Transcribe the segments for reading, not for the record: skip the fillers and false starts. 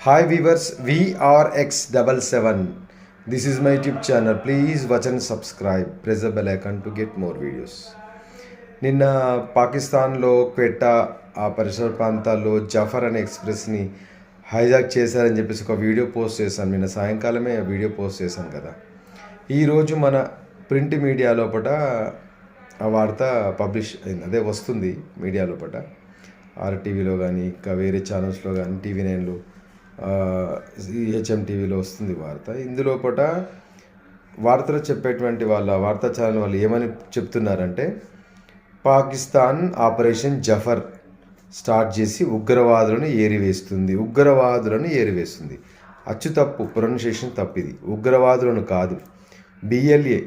Hi viewers, VRX77. This is my YouTube channel. Please watch and subscribe. Press the bell icon to get more videos. నిన్న పాకిస్తాన్లో క్వెట్టా ఆ పరిసర ప్రాంతాల్లో జఫర్ అనే ఎక్స్ప్రెస్ని hijack చేశారని చెప్పేసి ఒక వీడియో పోస్ట్ చేశాను. నిన్న సాయంకాలమే ఆ వీడియో పోస్ట్ చేశాను కదా. ఈరోజు మన ప్రింట్ మీడియా లోపల ఆ వార్త పబ్లిష్ అయింది, అదే వస్తుంది మీడియా లోపల, ఆర్టీవీలో కానీ ఇంకా వేరే ఛానల్స్లో కానీ TV9లో HM టీవీలో వస్తుంది వార్త. ఇందులోపట వార్తలు చెప్పేటువంటి వాళ్ళ వార్తా ఛానల్ వాళ్ళు ఏమని చెప్తున్నారంటే, పాకిస్తాన్ ఆపరేషన్ జఫర్ స్టార్ట్ చేసి ఉగ్రవాదులను ఏరివేస్తుంది. అచ్చు తప్పు, ప్రొనౌన్సియేషన్ తప్పిది. ఉగ్రవాదులను కాదు, BLA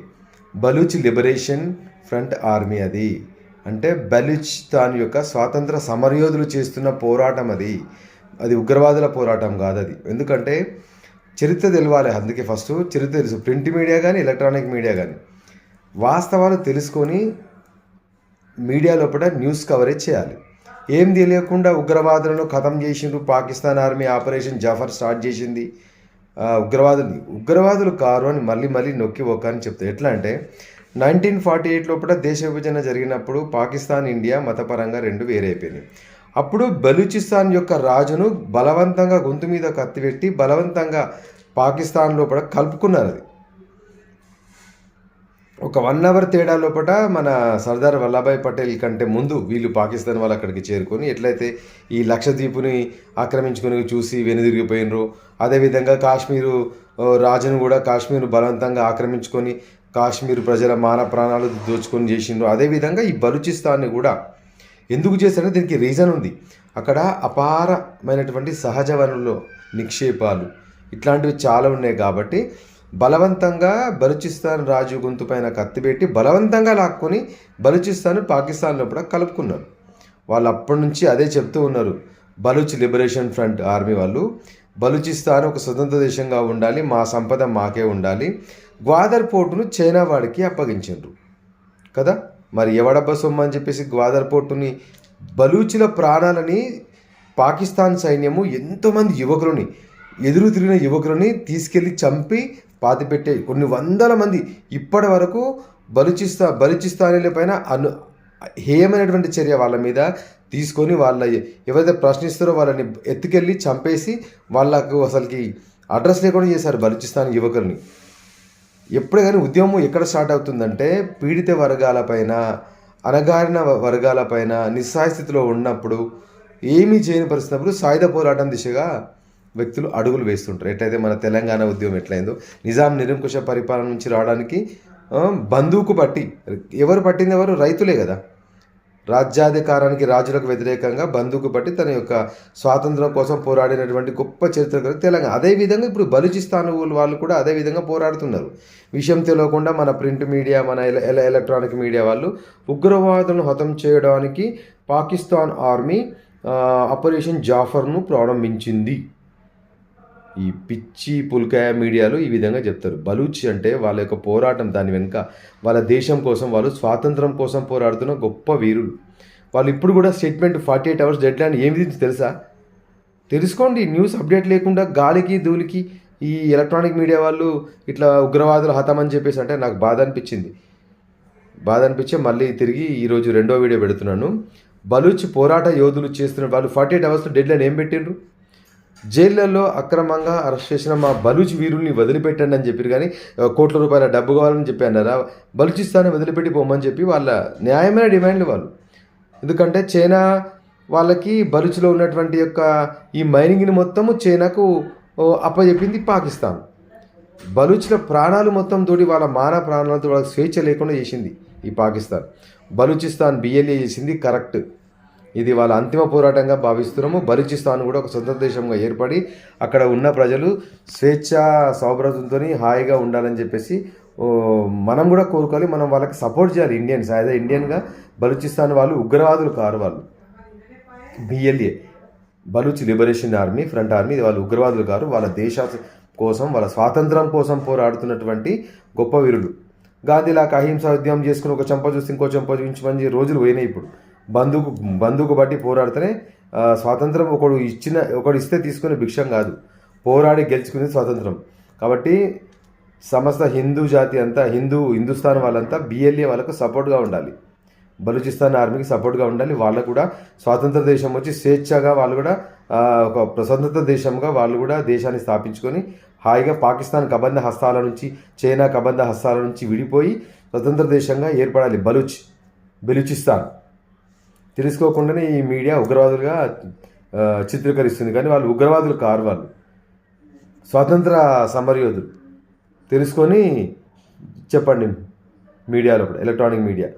Baloch liberation front army. అది అంటే బలూచిస్తాన్ యొక్క స్వాతంత్ర సమరయోధులు చేస్తున్న పోరాటం. అది ఉగ్రవాదుల పోరాటం కాదు. అది ఎందుకంటే చరిత్ర తెలవాలి. అందుకే ఫస్ట్ చరిత్ర తెలుసు. ప్రింట్ మీడియా కానీ ఎలక్ట్రానిక్ మీడియా కానీ వాస్తవాలు తెలుసుకొని మీడియా లోపల న్యూస్ కవరేజ్ చేయాలి. ఏం తెలియకుండా ఉగ్రవాదులను ఖతం చేసిండ్రు, Pakistan army operation Zafar start చేసింది, ఉగ్రవాదులు కారు అని మళ్ళీ నొక్కి అని చెప్తారు. ఎట్లా అంటే 1948 లోపల దేశ విభజన జరిగినప్పుడు పాకిస్తాన్ ఇండియా మతపరంగా రెండు వేరైపోయినాయి. అప్పుడు బలూచిస్తాన్ యొక్క రాజును బలవంతంగా గొంతు మీద కత్తిపెట్టి బలవంతంగా పాకిస్తాన్ లోపల కలుపుకున్నారు. అది ఒక 1 అవర్ తేడా లోపల మన సర్దార్ వల్లభాయ్ పటేల్ కంటే ముందు వీళ్ళు పాకిస్తాన్ వాళ్ళు అక్కడికి చేరుకొని ఎట్లయితే ఈ లక్షద్వీపుని ఆక్రమించుకొని చూసి వెనుదిరిగిపోయినరు, అదేవిధంగా కాశ్మీరు రాజును కూడా కాశ్మీర్ బలవంతంగా ఆక్రమించుకొని కాశ్మీర్ ప్రజల మాన ప్రాణాలు దోచుకొని చేసిండ్రు. అదేవిధంగా ఈ బలూచిస్తాన్ని కూడా ఎందుకు చేశారంటే దీనికి రీజన్ ఉంది. అక్కడ అపారమైనటువంటి సహజ వనరులు, నిక్షేపాలు ఇట్లాంటివి చాలా ఉన్నాయి. కాబట్టి బలవంతంగా బలూచిస్తాన్ రాజు గొంతు పైన కత్తిపెట్టి బలవంతంగా లాక్కొని బలూచిస్తాన్ పాకిస్తాన్ లోపల కలుపుకున్నారు. వాళ్ళు అప్పటి నుంచి అదే చెప్తూ ఉన్నారు. బలూచ్ లిబరేషన్ ఫ్రంట్ ఆర్మీ వాళ్ళు బలూచిస్తాన్ ఒక స్వతంత్ర దేశంగా ఉండాలి, మా సంపద మాకే ఉండాలి. గ్వాదర్ పోర్టును చైనా వాడికి అప్పగించారు కదా. మరి ఎవడబ్బ సొమ్ము అని చెప్పేసి గ్వాదర్ పోర్టుని, బలూచుల ప్రాణాలని పాకిస్తాన్ సైన్యము ఎంతోమంది యువకులని, ఎదురు తిరిగిన యువకులని తీసుకెళ్ళి చంపి పాతిపెట్టే కొన్ని వందల మంది ఇప్పటి వరకు బలూచిస్తానీల పైన హేయమైనటువంటి చర్య వాళ్ళ మీద తీసుకొని వాళ్ళ ఎవరైతే ప్రశ్నిస్తారో వాళ్ళని ఎత్తుకెళ్ళి చంపేసి వాళ్ళకు అసలుకి అడ్రస్ లేకుండా చేశారు బలూచిస్తాన్ యువకుల్ని. ఎప్పుడే కానీ ఉద్యమం ఎక్కడ స్టార్ట్ అవుతుందంటే, పీడిత వర్గాలపైన, అణగారిన వర్గాలపైన నిస్సహాయ స్థితిలో ఉన్నప్పుడు, ఏమీ చేయని పరిస్థితున్నప్పుడు సాయుధ పోరాటం దిశగా వ్యక్తులు అడుగులు వేస్తుంటారు. ఎట్లయితే మన తెలంగాణ ఉద్యమం ఎట్లయిందో, నిజాం నిరంకుశ పరిపాలన నుంచి రావడానికి బందూకు పట్టి, ఎవరు పట్టింది ఎవరు? రైతులే కదా. రాజ్యాధికారానికి, రాజులకు వ్యతిరేకంగా బందూకు పట్టి తన యొక్క స్వాతంత్రం కోసం పోరాడినటువంటి గొప్ప చరిత్ర తెలంగాణ. అదేవిధంగా ఇప్పుడు బలూచిస్తాన్ వాళ్ళు కూడా అదేవిధంగా పోరాడుతున్నారు. విషయం తెలియకుండా మన ప్రింట్ మీడియా, మన ఎలక్ట్రానిక్ మీడియా వాళ్ళు ఉగ్రవాదులను హతం చేయడానికి పాకిస్తాన్ ఆర్మీ ఆపరేషన్ జాఫర్ను ప్రారంభించింది. ఈ పిచ్చి పుల్కాయ మీడియాలు ఈ విధంగా చెప్తారు. బలూచ్ అంటే వాళ్ళ యొక్క పోరాటం, దాని వెనుక వాళ్ళ దేశం కోసం, వాళ్ళు స్వాతంత్రం కోసం పోరాడుతున్న గొప్ప వీరులు. వాళ్ళు ఇప్పుడు కూడా స్టేట్మెంట్ 48 అవర్స్ డెడ్ లైన్ ఏమిటి తెలుసా? తెలుసుకోండి. న్యూస్ అప్డేట్ లేకుండా గాలికి ధూళికి ఈ ఎలక్ట్రానిక్ మీడియా వాళ్ళు ఇట్లా ఉగ్రవాదులు హతమని చెప్పేసి అంటే నాకు బాధ అనిపించి మళ్ళీ తిరిగి ఈరోజు రెండో వీడియో పెడుతున్నాను. బలూచ్ పోరాట యోధులు చేస్తున్న వాళ్ళు 48 అవర్స్ డెడ్ లైన్ ఏం పెట్టిండ్రు? జైళ్లలో అక్రమంగా అరెస్ట్ చేసిన మా బలూచ్ వీరుల్ని వదిలిపెట్టండి అని చెప్పారు. కానీ కోట్ల రూపాయల డబ్బు కావాలని చెప్పి అన్నారా? బలూచిస్తాన్ని వదిలిపెట్టి పోమని చెప్పి వాళ్ళ న్యాయమైన డిమాండ్లు వాళ్ళు. ఎందుకంటే చైనా వాళ్ళకి బలూచ్లో ఉన్నటువంటి యొక్క ఈ మైనింగ్ని మొత్తము చైనాకు అప్పచెప్పింది పాకిస్తాన్. బలూచ్ల ప్రాణాలు మొత్తం తోటి, వాళ్ళ మాన ప్రాణాలతో వాళ్ళకి స్వేచ్ఛ లేకుండా చేసింది ఈ పాకిస్తాన్. బలూచిస్తాన్ BLA చేసింది కరెక్ట్. ఇది వాళ్ళ అంతిమ పోరాటంగా భావిస్తున్నాము. బలూచిస్తాన్ కూడా ఒక స్వతంత్ర దేశంగా ఏర్పడి అక్కడ ఉన్న ప్రజలు స్వేచ్ఛ సౌభ్రతంతో హాయిగా ఉండాలని చెప్పేసి మనం కూడా కోరుకోవాలి. మనం వాళ్ళకి సపోర్ట్ చేయాలి. ఇండియన్స్ అదే ఇండియన్గా బలూచిస్తాన్ వాళ్ళు ఉగ్రవాదులు కారు. వాళ్ళు BLA Baloch liberation army front army వాళ్ళు ఉగ్రవాదులు కారు. వాళ్ళ దేశ కోసం, వాళ్ళ స్వాతంత్రం కోసం పోరాడుతున్నటువంటి గొప్ప వీరులు. గాంధీలాగా అహింస ఉద్యమం చేసుకుని ఒక చెంప చూసి ఇంకో చెంప చూపించమని రోజులు పోయినాయి. ఇప్పుడు బంధుకు బట్టి పోరాడితేనే స్వాతంత్రం ఒకడు ఇస్తే తీసుకునే భిక్షం కాదు, పోరాడి గెలుచుకునే స్వాతంత్రం. కాబట్టి సమస్త హిందూ జాతి అంతా, హిందుస్థాన్ వాళ్ళంతా BLA వాళ్ళకు సపోర్ట్గా ఉండాలి, బలూచిస్తాన్ ఆర్మీకి సపోర్ట్గా ఉండాలి. వాళ్ళకు కూడా స్వాతంత్ర దేశం వచ్చి స్వేచ్ఛగా వాళ్ళు కూడా ఒక స్వతంత్ర దేశంగా వాళ్ళు కూడా దేశాన్ని స్థాపించుకొని హాయిగా పాకిస్తాన్ కబంధ హస్తాల నుంచి, చైనా కబంధ హస్తాల నుంచి విడిపోయి స్వతంత్ర దేశంగా ఏర్పడాలి బెలూచిస్తాన్. తెలుసుకోకుండానే ఈ మీడియా ఉగ్రవాదులుగా చిత్రీకరిస్తుంది, కానీ వాళ్ళు ఉగ్రవాదులు కారు, వాళ్ళు స్వాతంత్ర సమరయోధులు. తెలుసుకొని చెప్పండి మీడియాలో కూడా, ఎలక్ట్రానిక్ మీడియా.